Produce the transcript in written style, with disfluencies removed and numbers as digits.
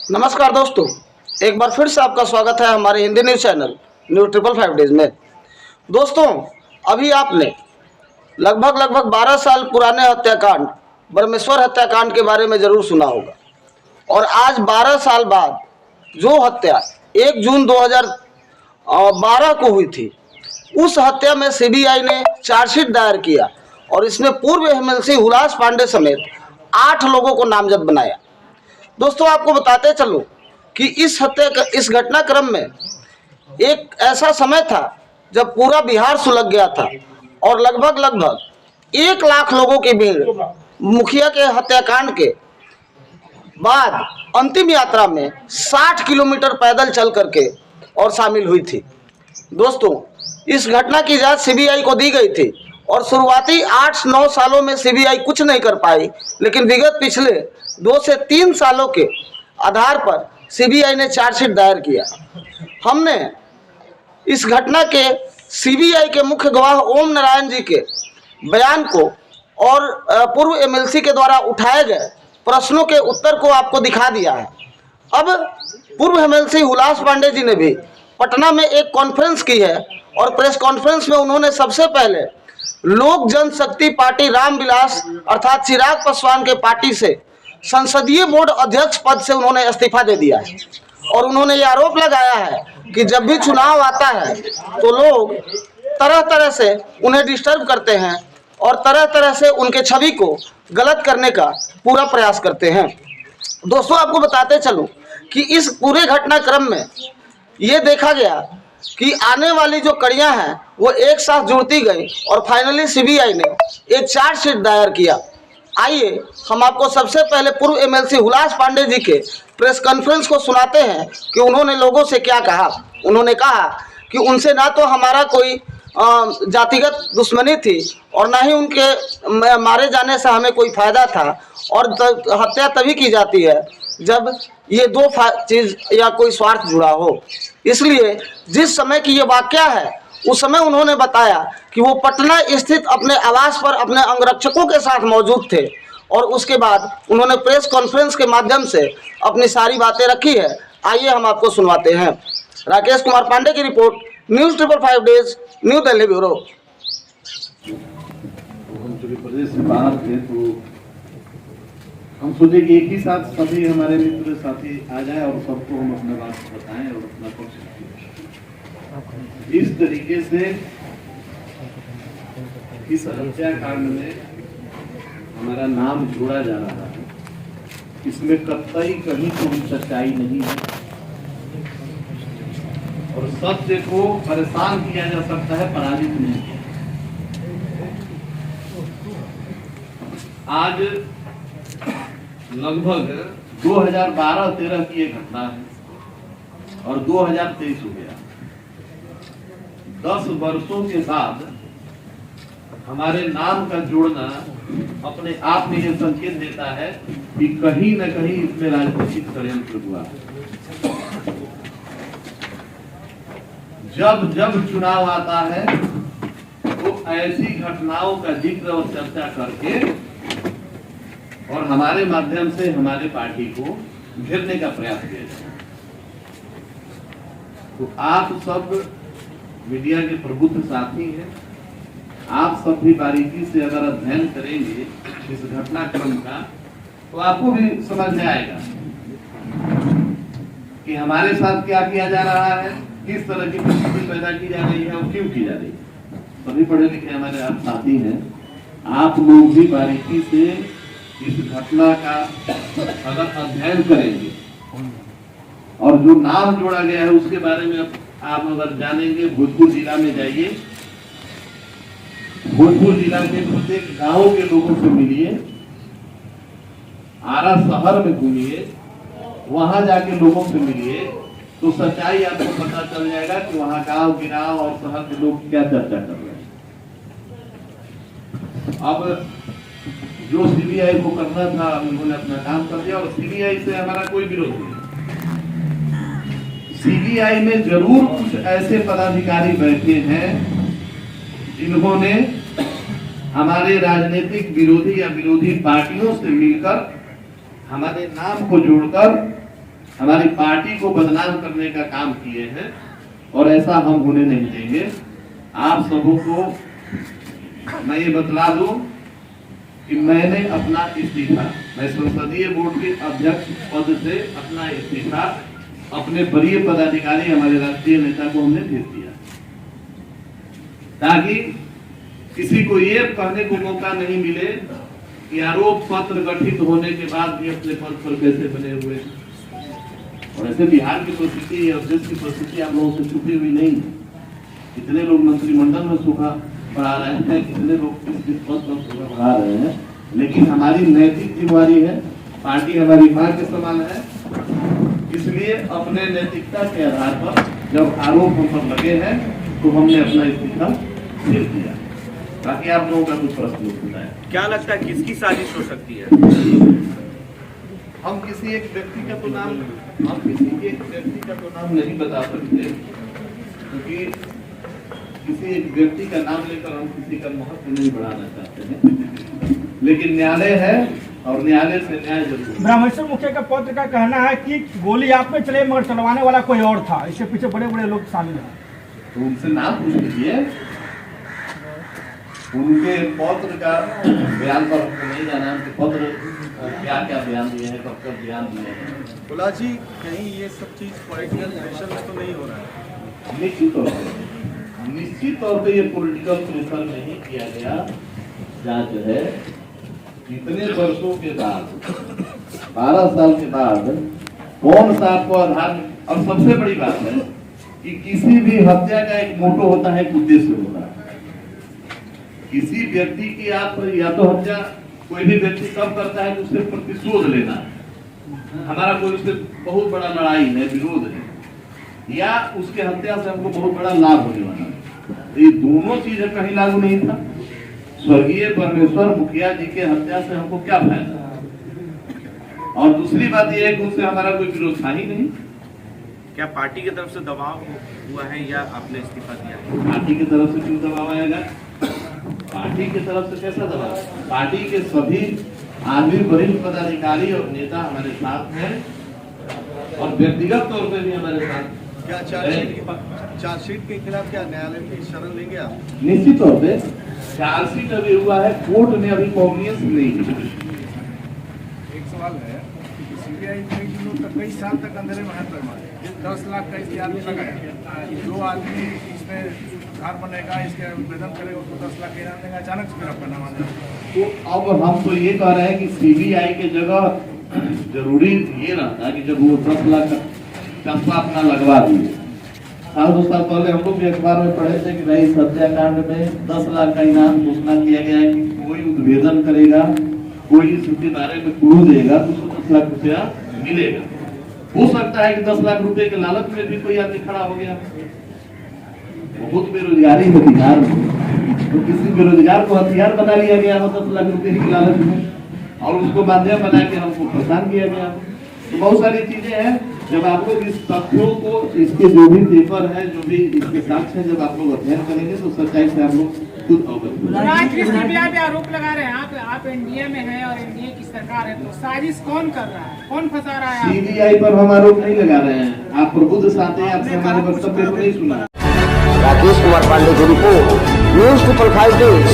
नमस्कार दोस्तों, एक बार फिर से आपका स्वागत है हमारे Hindi news channel news 555 days में। दोस्तों, अभी आपने लगभग 12 साल पुराने हत्याकांड ब्रह्मेश्वर हत्याकांड के बारे में ज़रूर सुना होगा। और आज 12 साल बाद जो हत्या 1 जून 2012 को हुई थी, उस हत्या में सीबीआई ने चार्जशीट दायर किया और इसमें पूर्व एमएलसी हुलास पांडे समेत 8 लोगों को नामजद बनाया। दोस्तों, आपको बताते चलो कि इस घटनाक्रम में एक ऐसा समय था जब पूरा बिहार सुलग गया था और लगभग 1 लाख लोगों की भीड़ मुखिया के हत्याकांड के बाद अंतिम यात्रा में 60 किलोमीटर पैदल चल करके और शामिल हुई थी। दोस्तों, इस घटना की जांच सीबीआई को दी गई थी और शुरुआती 8-9 सालों में सीबीआई कुछ नहीं कर पाई, लेकिन विगत पिछले 2 से 3 सालों के आधार पर सीबीआई ने चार्जशीट दायर किया। हमने इस घटना के सीबीआई के मुख्य गवाह ओम नारायण जी के बयान को और पूर्व एमएलसी के द्वारा उठाए गए प्रश्नों के उत्तर को आपको दिखा दिया है। अब पूर्व एमएलसी हुलास पांडे जी ने भी पटना में एक कॉन्फ्रेंस की है और प्रेस कॉन्फ्रेंस में उन्होंने सबसे पहले लोक जनशक्ति पार्टी रामविलास अर्थात चिराग पासवान के पार्टी से संसदीय बोर्ड अध्यक्ष पद से उन्होंने इस्तीफा दे दिया है। और उन्होंने ये आरोप लगाया है कि जब भी चुनाव आता है तो लोग तरह तरह से उन्हें डिस्टर्ब करते हैं और तरह तरह से उनके छवि को गलत करने का पूरा प्रयास करते हैं। दोस्तों, आपको बताते चलूं कि इस पूरे घटनाक्रम में ये देखा गया कि आने वाली जो कड़ियां हैं वो एक साथ जुड़ती गई और फाइनली सीबीआई ने एक चार्जशीट दायर किया। आइए हम आपको सबसे पहले पूर्व एमएलसी हुलास पांडे जी के प्रेस कॉन्फ्रेंस को सुनाते हैं कि उन्होंने लोगों से क्या कहा। उन्होंने कहा कि उनसे ना तो हमारा कोई जातिगत दुश्मनी थी और ना ही उनके मारे जाने से हमें कोई फायदा था, और हत्या तभी की जाती है जब ये दो चीज़ या कोई स्वार्थ जुड़ा हो। इसलिए जिस समय की ये वाकया है उस समय उन्होंने बताया कि वो पटना स्थित अपने आवास पर अपने अंगरक्षकों के साथ मौजूद थे और उसके बाद उन्होंने प्रेस कॉन्फ्रेंस के माध्यम से अपनी सारी बातें रखी है। आइए हम आपको सुनवाते हैं। राकेश कुमार पांडे की report, news 555 days, new Delhi bureau. हम चूंकि प्रदेश से बाहर थे तो हम सोचे कि एक ही साथ सभी हमारे मित्र साथी आ जाए और सबको हम अपना बात बताएं और अपना पक्ष रखें। इस तरीके से इस हत्याकांड में हमारा नाम जोड़ा जा रहा है, इसमें कतई कहीं कोई सच्चाई नहीं है और सत्य को परेशान किया जा सकता है, पराजित नहीं। आज लगभग 2012-13 की एक घटना है और 2023 हो गया। 10 वर्षों के बाद हमारे नाम का जोड़ना अपने आप में यह संकेत देता है कि कहीं न कहीं इसमें राजनीतिक षड्यंत्र हुआ। जब जब चुनाव आता है तो ऐसी घटनाओं का जिक्र और चर्चा करके और हमारे माध्यम से हमारे पार्टी को घेरने का प्रयास किया जाए। तो आप सब मीडिया के प्रबुद्ध साथी हैं, आप सब भी बारीकी से अगर अध्ययन करेंगे इस घटनाक्रम का तो आपको भी समझ में आएगा कि हमारे साथ क्या किया जा रहा है, किस तरह की परिस्थिति पैदा की जा रही है और क्यों की जा रही है। सभी पढ़े लिखे हमारे आप साथी हैं, आप लोग भी बारीकी से इस घटना का अगर अध्ययन करेंगे और जो नाम जोड़ा गया है उसके बारे में आप अगर जानेंगे। भोजपुर जिला में जाइए, भोजपुर जिला के प्रत्येक गांव के लोगों से मिलिए, आरा शहर में घूमिए, वहां जाके लोगों से मिलिए तो सच्चाई आपको पता चल जाएगा कि वहां गांव गिराव और शहर के लोग क्या चर्चा कर रहे हैं। अब जो सीबीआई को करना था उन्होंने अपना काम कर दिया और सीबीआई से हमारा कोई विरोध नहीं। सीबीआई में जरूर कुछ ऐसे पदाधिकारी बैठे हैं जिन्होंने हमारे राजनीतिक विरोधी या विरोधी पार्टियों से मिलकर हमारे नाम को जोड़कर हमारी पार्टी को बदनाम करने का काम किए हैं और ऐसा हम होने नहीं देंगे। आप सबों को मैं ये बतला दूं कि मैंने अपना इस्तीफा, मैं संसदीय बोर्ड के अध्यक्ष पद से अपना इस्तीफा अपने वरीय पदाधिकारी हमारे राष्ट्रीय नेता को हमने भेज दिया, ताकि किसी को ये कहने को मौका नहीं मिले कि आरोप पत्र गठित होने के बाद भी अपने पद पर कैसे बने हुए। और ऐसे बिहार की परिस्थिति और देश की परिस्थिति आप लोगों से छुपी हुई नहीं है। कितने लोग मंत्रिमंडल में सुखा बढ़ा रहे हैं, कितने लोग किस पद पर सुखा बढ़ा रहे हैं, लेकिन हमारी नैतिक जिम्मेदारी है, पार्टी हमारी मां के समान है, इसलिए अपने नैतिकता के आधार पर जब आरोप हम पर लगे हैं तो हमने अपना इस्तीफा भेज दिया। बाकी आप लोगों का कुछ प्रश्न होता है, क्या लगता है किसकी साजिश हो सकती है? हम किसी एक व्यक्ति का तो नाम नहीं बता सकते, क्योंकि किसी एक व्यक्ति का नाम लेकर हम किसी का महत्व नहीं बढ़ाना चाहते हैं, लेकिन न्यायालय है और न्यायालय से न्याय जरूर। ब्रह्मेश्वर मुखिया का पत्र का कहना है कि गोली आप में चले मगर चलवाने वाला कोई और था, इसके पीछे बड़े बड़े लोग शामिल हैं। तो उनसे नाम पूछ लीजिए, उनके पत्र का बयान पर हमको नहीं जाना, उनके पत्र क्या क्या बयान दिए हैं, कब कब बयान दिए हैं। गुला जी, कहीं ये सब चीज पॉलिटिकल प्रेशर में तो नहीं हो रहा है? निश्चित तौर पे ये पॉलिटिकल प्रेशर नहीं किया गया। जांच है इतने वर्षों के बाद, 12 साल के बाद कौन सा आपको आधार। और सबसे बड़ी बात है कि किसी भी हत्या का एक मोटो होता है, एक उद्देश्य होता है। किसी व्यक्ति की आप या तो हत्या कोई भी व्यक्ति कब करता है, उससे प्रतिशोध लेना है, हमारा कोई उससे बहुत बड़ा लड़ाई है, विरोध है, या उसके हत्या से हमको बहुत बड़ा लाभ होने वाला है। ये दोनों चीजें कहीं लागू नहीं था। स्वर्गीय परमेश्वर मुखिया जी के हत्या से हमको क्या फायदा, और दूसरी बात यह है कि उससे हमारा कोई विरोध था ही नहीं। क्या पार्टी की तरफ से दबाव हुआ है या आपने इस्तीफा दिया है? पार्टी की तरफ से क्यों दबाव आएगा? पार्टी की तरफ से कैसा दबाव? पार्टी के सभी आदमी, वरिष्ठ पदाधिकारी और नेता हमारे साथ हैं और व्यक्तिगत तौर पर भी हमारे साथ। क्या चार्जशीट के खिलाफ क्या न्यायालय की शरण लेंगे आप? निश्चित तौर पे चार्जशीट अभी हुआ है, कोर्ट ने अभी कॉग्नियंस नहीं दी। एक सवाल है, सीबीआई कई दिनों तक, कई साल तक अंधेरे में हाथ मारे, 10 लाख का इसके आदमी लगाया, 2 आदमी इसमें घर बनेगा, इसके आवेदन करेगा, उसको 10 लाख का इनाम देगा, अचानक से फिर आपका नाम आ जाए। तो अब हम तो ये कह रहे हैं कि सीबीआई के जगह जरूरी ये रहता है कि जब वो 10 लाख का अपना लगवा दिए। 2 साल पहले हम लोग भी अखबार में पढ़े थे कि भाई इस हत्याकांड में 10 लाख का इनाम घोषणा किया गया है कि कोई उद्भेदन करेगा, कोई इसके बारे में क्लू देगा तो उसको 10 लाख रुपया मिलेगा। हो सकता है कि 10 लाख रुपए के लालच में भी कोई आदमी खड़ा हो गया, बहुत बेरोजगारी है बिहार में, तो किसी बेरोजगार को हथियार बना लिया गया हो 10 लाख रुपए की लालच में, और उसको माध्यम बना के हमको परेशान किया गया। तो बहुत सारी चीजें हैं। जब आप लोग इस तथ्यों को, इसके जो भी पेपर है, जो भी इसके साक्ष्य है, जब आप लोग अध्ययन करेंगे तो सच्चाई से आप लोग खुद अवगत। सीबीआई पे आरोप लगा रहे हैं आप एनडीए में हैं और एनडीए की सरकार है, तो साजिश कौन कर रहा है, कौन फंसा रहा है? सीबीआई पर हम आरोप नहीं लगा रहे हैं। आप प्रबुद्ध साथी हैं, आपने हमारे वक्तव्य को नहीं सुना। राकेश कुमार पांडे की रिपोर्ट, न्यूज़ 555 न्यूज़,